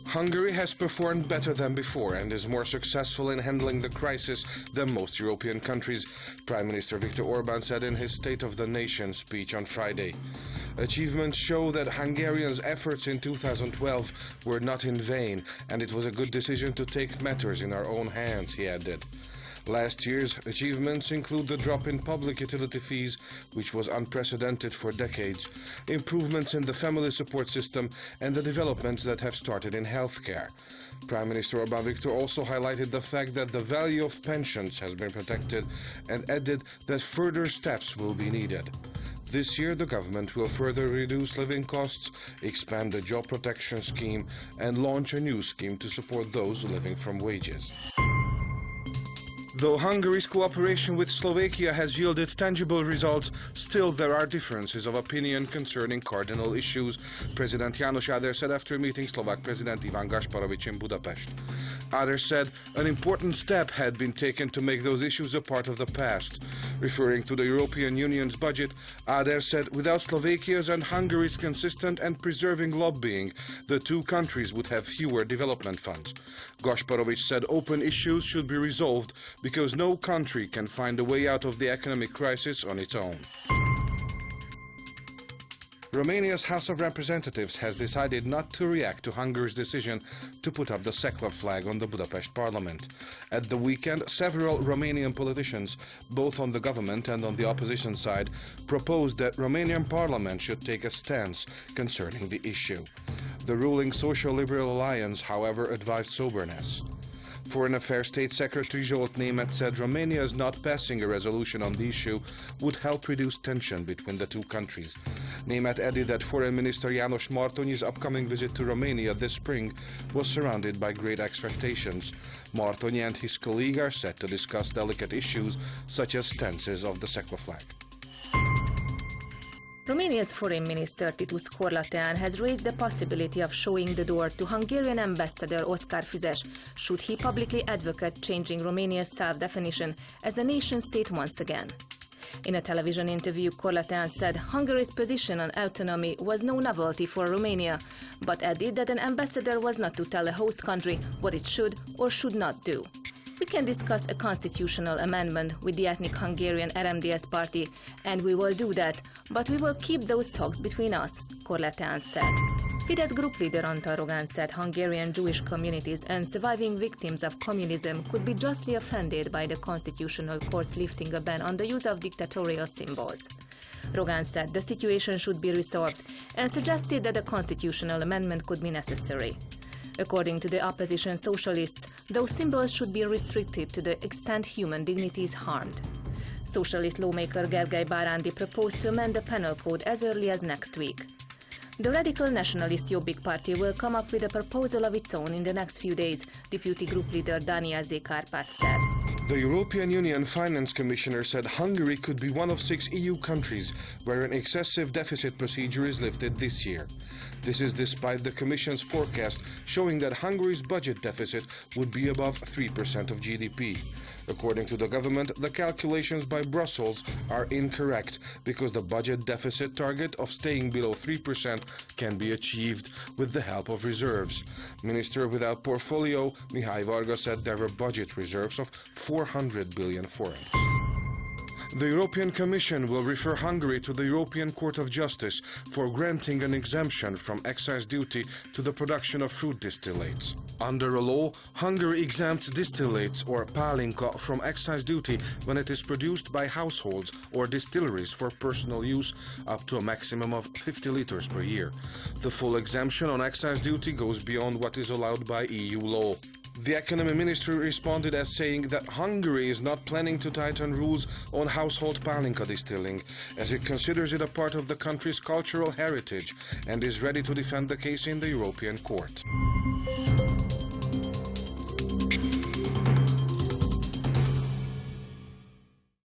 Hungary has performed better than before and is more successful in handling the crisis than most European countries, Prime Minister Viktor Orbán said in his State of the Nation speech on Friday. Achievements show that Hungarians' efforts in 2012 were not in vain, and it was a good decision to take matters in our own hands, he added. Last year's achievements include the drop in public utility fees, which was unprecedented for decades, improvements in the family support system, and the developments that have started in healthcare. Prime Minister Orbán Viktor also highlighted the fact that the value of pensions has been protected and added that further steps will be needed. This year, the government will further reduce living costs, expand the job protection scheme, and launch a new scheme to support those living from wages. Though Hungary's cooperation with Slovakia has yielded tangible results, still there are differences of opinion concerning cardinal issues, President János Áder said after meeting Slovak President Ivan Gasparovic in Budapest. Áder said an important step had been taken to make those issues a part of the past. Referring to the European Union's budget, Áder said without Slovakia's and Hungary's consistent and preserving lobbying, the two countries would have fewer development funds. Gasparovic said open issues should be resolved because no country can find a way out of the economic crisis on its own. Romania's House of Representatives has decided not to react to Hungary's decision to put up the secular flag on the Budapest parliament. At the weekend, several Romanian politicians, both on the government and on the opposition side, proposed that Romanian parliament should take a stance concerning the issue. The ruling Social Liberal Alliance, however, advised soberness. Foreign Affairs State Secretary Zsolt Németh said Romania's not passing a resolution on the issue would help reduce tension between the two countries. Németh added that Foreign Minister János Martonyi's upcoming visit to Romania this spring was surrounded by great expectations. Martonyi and his colleague are set to discuss delicate issues such as stances of the secular flag. Romania's Foreign Minister Titus Corlatean has raised the possibility of showing the door to Hungarian Ambassador Oskar Fizes should he publicly advocate changing Romania's self-definition as a nation-state once again. In a television interview, Corlatean said Hungary's position on autonomy was no novelty for Romania, but added that an ambassador was not to tell a host country what it should or should not do. We can discuss a constitutional amendment with the ethnic Hungarian RMDS party, and we will do that, but we will keep those talks between us, Corlatean said. Fidesz group leader Antal Rogán said Hungarian Jewish communities and surviving victims of communism could be justly offended by the constitutional court's lifting a ban on the use of dictatorial symbols. Rogán said the situation should be resolved and suggested that a constitutional amendment could be necessary. According to the opposition socialists, those symbols should be restricted to the extent human dignity is harmed. Socialist lawmaker Gergely Bárándi proposed to amend the penal code as early as next week. The radical nationalist Jobbik party will come up with a proposal of its own in the next few days, Deputy Group Leader Dániel Z. Kárpát said. The European Union Finance Commissioner said Hungary could be one of 6 EU countries where an excessive deficit procedure is lifted this year. This is despite the Commission's forecast showing that Hungary's budget deficit would be above 3% of GDP. According to the government, the calculations by Brussels are incorrect because the budget deficit target of staying below 3% can be achieved with the help of reserves. Minister without portfolio Mihály Varga said there were budget reserves of 400 billion forints. The European Commission will refer Hungary to the European Court of Justice for granting an exemption from excise duty to the production of fruit distillates. Under a law, Hungary exempts distillates or pálinka from excise duty when it is produced by households or distilleries for personal use up to a maximum of 50 liters per year. The full exemption on excise duty goes beyond what is allowed by EU law. The Economy Ministry responded as saying that Hungary is not planning to tighten rules on household pálinka distilling, as it considers it a part of the country's cultural heritage and is ready to defend the case in the European Court.